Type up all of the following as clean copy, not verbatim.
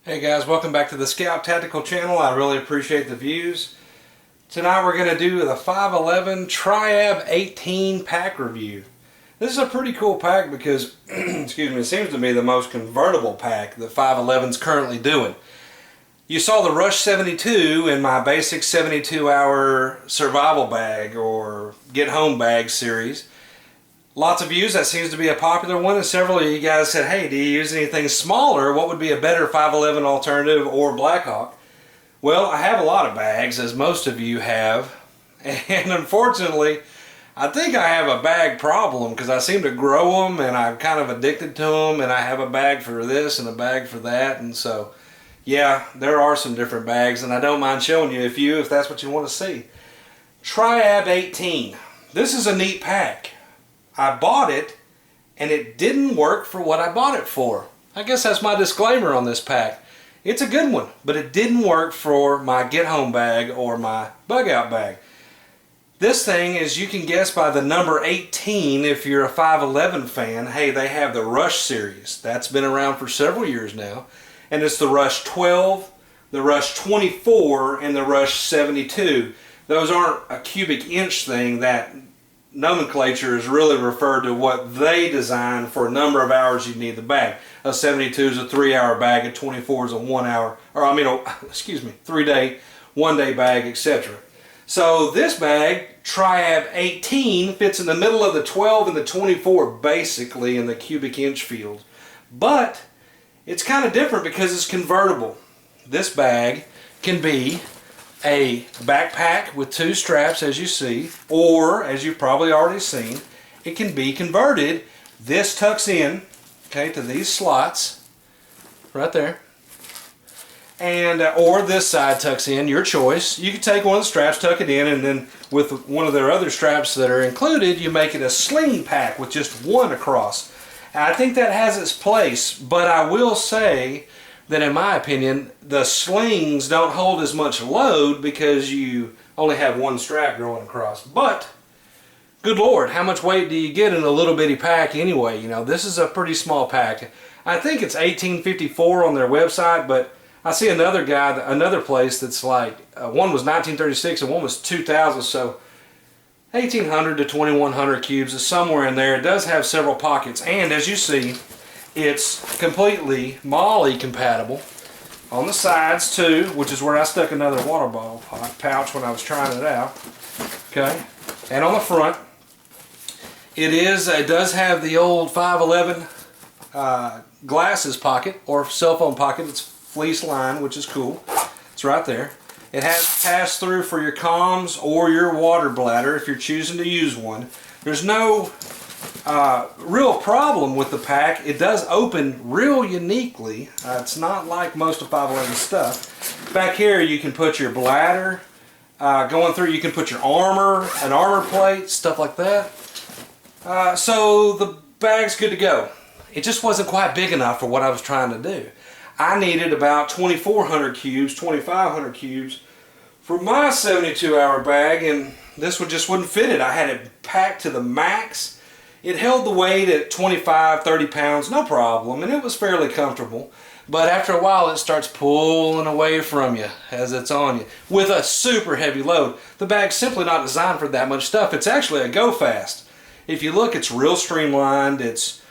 Hey guys, welcome back to the Scout Tactical channel. I really appreciate the views. Tonight we're going to do the 5.11 Triab 18 pack review. This is a pretty cool pack because, excuse me, it seems to be the most convertible pack that 5.11 is currently doing. You saw the Rush 72 in my basic 72-hour survival bag or get home bag series. Lots of views. That seems to be a popular one, and several of you guys said, hey, do you use anything smaller? What would be a better 5.11 alternative or Blackhawk? Well, I have a lot of bags, as most of you have, and unfortunately I think I have a bag problem because I seem to grow them and I'm kind of addicted to them, and I have a bag for this and a bag for that, and so yeah, there are some different bags, and I don't mind showing you if that's what you want to see. Triab 18. This is a neat pack. I bought it and it didn't work for what I bought it for. I guess that's my disclaimer on this pack. It's a good one, but it didn't work for my get home bag or my bug out bag. This thing, as you can guess by the number 18, if you're a 5.11 fan, hey, they have the Rush series. That's been around for several years now. And it's the Rush 12, the Rush 24, and the Rush 72. Those aren't a cubic inch thing. That nomenclature is really referred to what they designed for a number of hours you need the bag. A 72 is a 3-hour bag, a 24 is a 1 hour, or 3-day, 1-day bag, etc. So this bag, Triab 18, fits in the middle of the 12 and the 24 basically in the cubic inch field. But it's kind of different because it's convertible. This bag can be a backpack with 2 straps, as you see, or as you've probably already seen, it can be converted. This tucks in, okay, to these slots right there, and or this side tucks in, your choice. You can take one of the straps, tuck it in, and then with one of their other straps that are included, you make it a sling pack with just one across. And I think that has its place, but I will say that in my opinion, the slings don't hold as much load because you only have one strap going across. But, good Lord, how much weight do you get in a little bitty pack anyway? You know, this is a pretty small pack. I think it's $18.54 on their website, but I see another place that's like, one was $19.36 and one was $2,000, so 1,800 to 2,100 cubes is somewhere in there. It does have several pockets, and as you see, it's completely molle compatible on the sides too, which is where I stuck another water bottle pouch when I was trying it out. Okay, and on the front, it does have the old 5.11 glasses pocket or cell phone pocket. It's fleece lined, which is cool. It's right there. It has pass through for your comms or your water bladder if you're choosing to use one. There's no real problem with the pack. It does open real uniquely. It's not like most of 5.11 stuff. Back here you can put your bladder going through. You can put your armor, an armor plate, stuff like that. So the bag's good to go. It just wasn't quite big enough for what I was trying to do. I needed about 2,400 cubes, 2,500 cubes for my 72-hour bag, and this one just wouldn't fit it. I had it packed to the max. It held the weight at 25, 30 pounds, no problem, and it was fairly comfortable. But after a while, it starts pulling away from you as it's on you with a super heavy load. The bag's simply not designed for that much stuff. It's actually a go fast. If you look, it's real streamlined. It's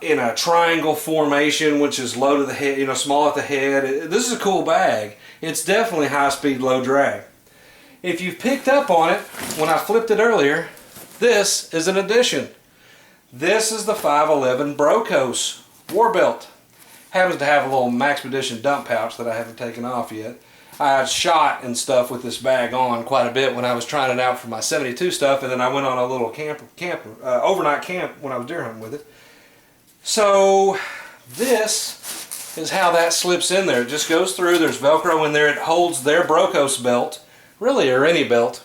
in a triangle formation, which is low to the head, small at the head. This is a cool bag. It's definitely high speed, low drag. If you've picked up on it, when I flipped it earlier, this is an addition. This is the 5.11 Brokos war belt. Happens to have a little Maxpedition dump pouch that I haven't taken off yet. I shot and stuff with this bag on quite a bit when I was trying it out for my 72 stuff, and then I went on a little overnight camp when I was deer hunting with it. So this is how that slips in there. It just goes through. There's Velcro in there. It holds their Brokos belt, really, or any belt,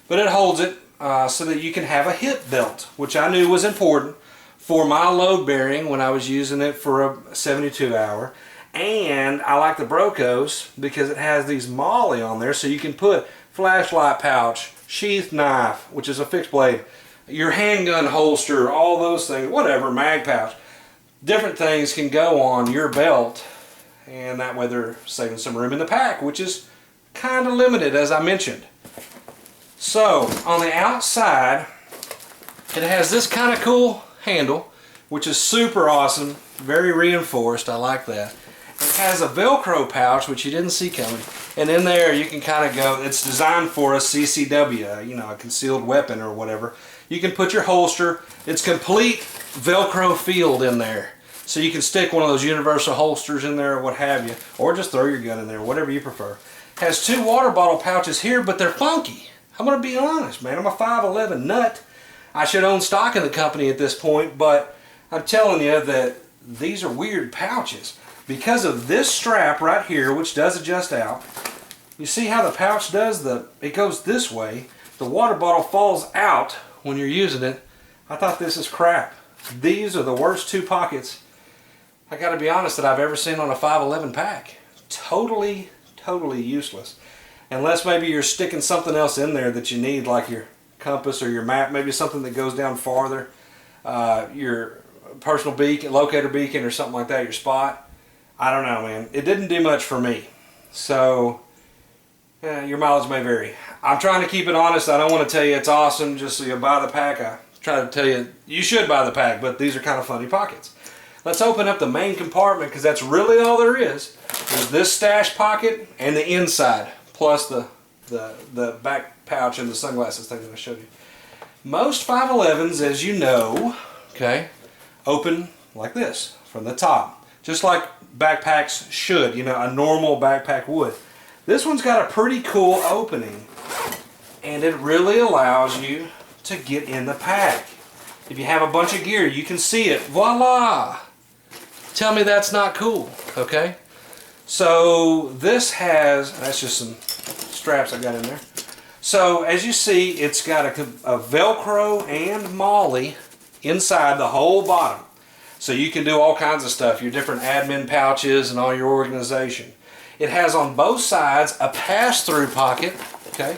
but it holds it so that you can have a hip belt, which I knew was important for my load bearing when I was using it for a 72-hour. And I like the Brokos because it has these molle on there, so you can put flashlight pouch, sheath knife, which is a fixed blade, your handgun holster, all those things, whatever, mag pouch. Different things can go on your belt and that way they're saving some room in the pack, which is kind of limited, as I mentioned. So on the outside, it has this kind of cool handle, which is super awesome, very reinforced. I like that. It has a Velcro pouch, which you didn't see coming, and in there you can kind of go. It's designed for a CCW, you know, a concealed weapon or whatever. You can put your holster. It's complete Velcro field in there, so you can stick one of those universal holsters in there or what have you, or just throw your gun in there, whatever you prefer. Has two water bottle pouches here, but they're funky. I'm gonna be honest, man. I'm a 5.11 nut. I should own stock in the company at this point, but I'm telling you that these are weird pouches because of this strap right here, which does adjust out. You see how the pouch does? It goes this way. The water bottle falls out when you're using it. I thought this is crap. These are the worst two pockets, I gotta be honest, that I've ever seen on a 5.11 pack. Totally useless. Unless maybe you're sticking something else in there that you need, like your compass or your map, maybe something that goes down farther, your personal beacon, locator beacon or something like that, your spot. I don't know, man. It didn't do much for me. So, your mileage may vary. I'm trying to keep it honest. I don't want to tell you it's awesome just so you buy the pack. I try to tell you you should buy the pack, but these are kind of funny pockets. Let's open up the main compartment, because that's really all there is. There's this stash pocket and the inside, plus the back pouch and the sunglasses thing that I showed you. Most 5.11s, as you know, okay, open like this from the top, just like backpacks should, you know, a normal backpack would. This one's got a pretty cool opening, and it really allows you to get in the pack. If you have a bunch of gear, you can see it. Voila! Tell me that's not cool, okay? So this has, that's just some straps I got in there. So as you see, it's got a Velcro and molle inside the whole bottom. So you can do all kinds of stuff, your different admin pouches and all your organization. It has on both sides a pass-through pocket, okay,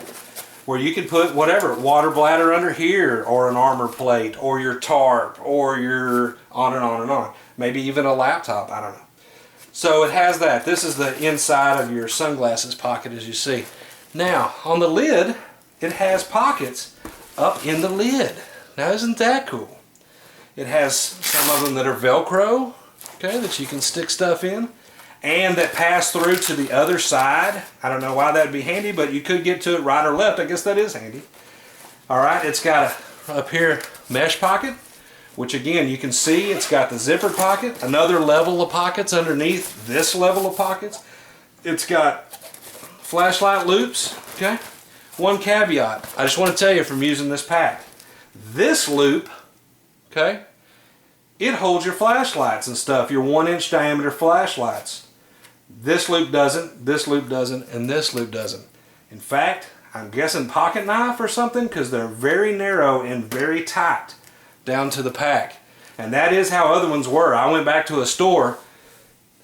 where you can put whatever, water bladder under here, or an armor plate, or your tarp, or your on and on and on. Maybe even a laptop, I don't know. So it has that. This is the inside of your sunglasses pocket, as you see. Now, on the lid, it has pockets up in the lid. Now, isn't that cool? It has some of them that are Velcro, okay, that you can stick stuff in, and that pass through to the other side. I don't know why that'd be handy, but you could get to it right or left. I guess that is handy. All right, it's got a, up here, mesh pocket, which again, you can see it's got the zipper pocket, another level of pockets underneath this level of pockets. It's got flashlight loops, okay? One caveat, I just want to tell you from using this pack. This loop, okay, it holds your flashlights and stuff, your 1-inch diameter flashlights. This loop doesn't, and this loop doesn't. In fact, I'm guessing pocket knife or something, because they're very narrow and very tight down to the pack. And that is how other ones were. I went back to a store,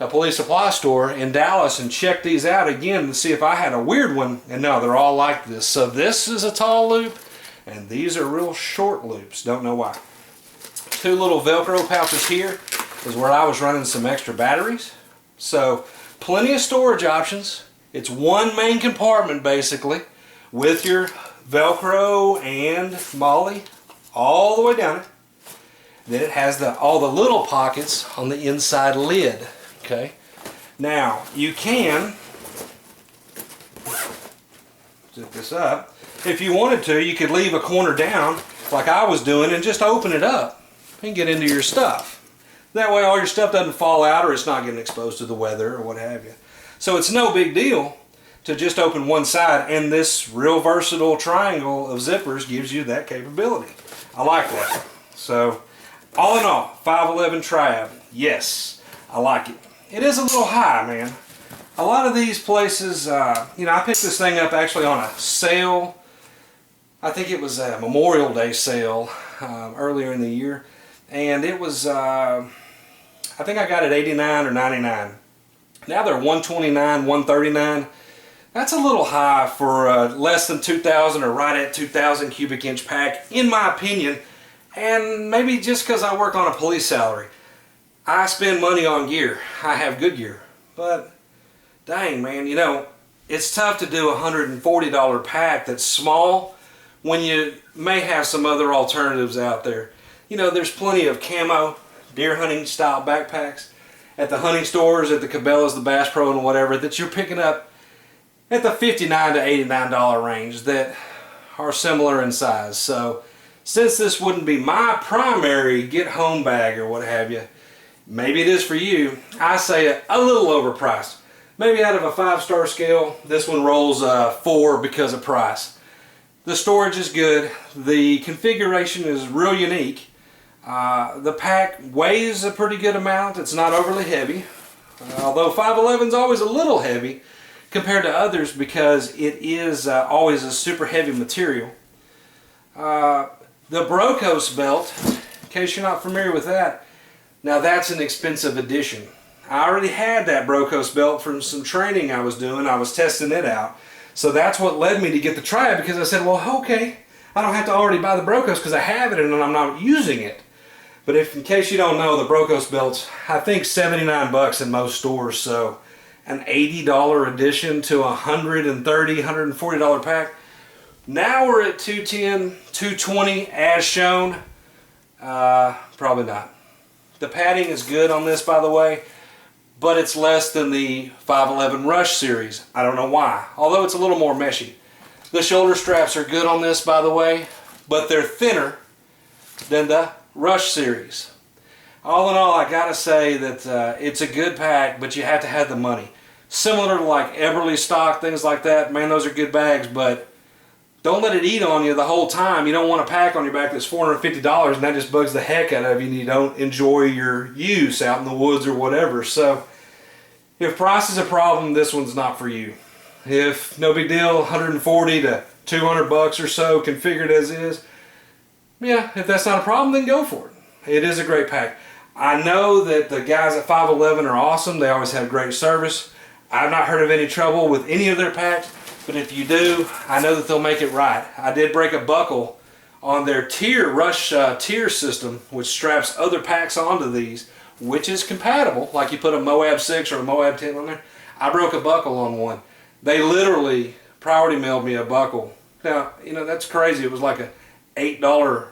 a police supply store in Dallas, and checked these out again to see if I had a weird one, and no, they're all like this. So this is a tall loop, and these are real short loops. Don't know why. Two little Velcro pouches here is where I was running some extra batteries. So plenty of storage options. It's one main compartment basically with your Velcro and molle all the way down it. Then it has all the little pockets on the inside lid. Okay. Now you can zip this up. If you wanted to, you could leave a corner down like I was doing and just open it up and get into your stuff. That way all your stuff doesn't fall out or it's not getting exposed to the weather or what have you. So it's no big deal to just open one side, and this real versatile triangle of zippers gives you that capability. I like that. So all in all, 5.11 Triab, yes, I like it. It is a little high, man. A lot of these places, you know, I picked this thing up actually on a sale. I think it was a Memorial Day sale earlier in the year. And it was, I think I got it 89 or 99. Now they're 129, 139. That's a little high for less than 2,000 or right at 2,000 cubic inch pack, in my opinion. And maybe just because I work on a police salary. I spend money on gear. I have good gear. But dang, man, you know, it's tough to do a $140 pack that's small when you may have some other alternatives out there. You know, there's plenty of camo, deer hunting style backpacks at the hunting stores, at the Cabela's, the Bass Pro, and whatever, that you're picking up at the $59 to $89 range that are similar in size. So since this wouldn't be my primary get home bag or what have you, maybe it is for you, I say a little overpriced. Maybe out of a 5-star scale, this one rolls 4 because of price. The storage is good. The configuration is real unique. The pack weighs a pretty good amount. It's not overly heavy. Although 5.11 is always a little heavy compared to others because it is always a super heavy material. The Brokos belt, in case you're not familiar with that, now that's an expensive addition. I already had that Brokos belt from some training I was doing. I was testing it out. So that's what led me to get the Triab, because I said, well, okay, I don't have to already buy the Brokos because I have it and I'm not using it. But if, in case you don't know, the Brokos belt's, I think, $79 in most stores. So an $80 addition to a $130, $140 pack. Now we're at $210, $220 as shown. Probably not. The padding is good on this, by the way, but it's less than the 5.11 Rush series. I don't know why, although it's a little more meshy. The shoulder straps are good on this, by the way, but they're thinner than the Rush series. All in all, I gotta say that it's a good pack, but you have to have the money. Similar to like Eberly stock, things like that, man, those are good bags, but don't let it eat on you the whole time. You don't want a pack on your back that's $450 and that just bugs the heck out of you and you don't enjoy your use out in the woods or whatever. So if price is a problem, this one's not for you. If no big deal, 140 to 200 bucks or so configured as is, yeah, if that's not a problem, then go for it. It is a great pack. I know that the guys at 5.11 are awesome. They always have great service. I've not heard of any trouble with any of their packs. But if you do, I know that they'll make it right. I did break a buckle on their Rush tier system, which straps other packs onto these, which is compatible. Like you put a Moab 6 or a Moab 10 on there. I broke a buckle on one. They literally priority mailed me a buckle. Now, you know, that's crazy. It was like a $8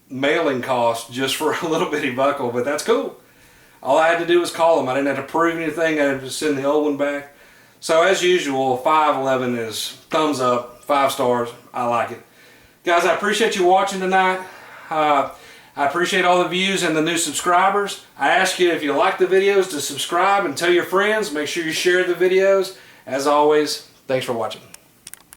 mailing cost just for a little bitty buckle, but that's cool. All I had to do was call them. I didn't have to prove anything. I had to send the old one back. So as usual, 5.11 is thumbs up, 5 stars. I like it. Guys, I appreciate you watching tonight. I appreciate all the views and the new subscribers. I ask you, if you like the videos, to subscribe and tell your friends. Make sure you share the videos. As always, thanks for watching.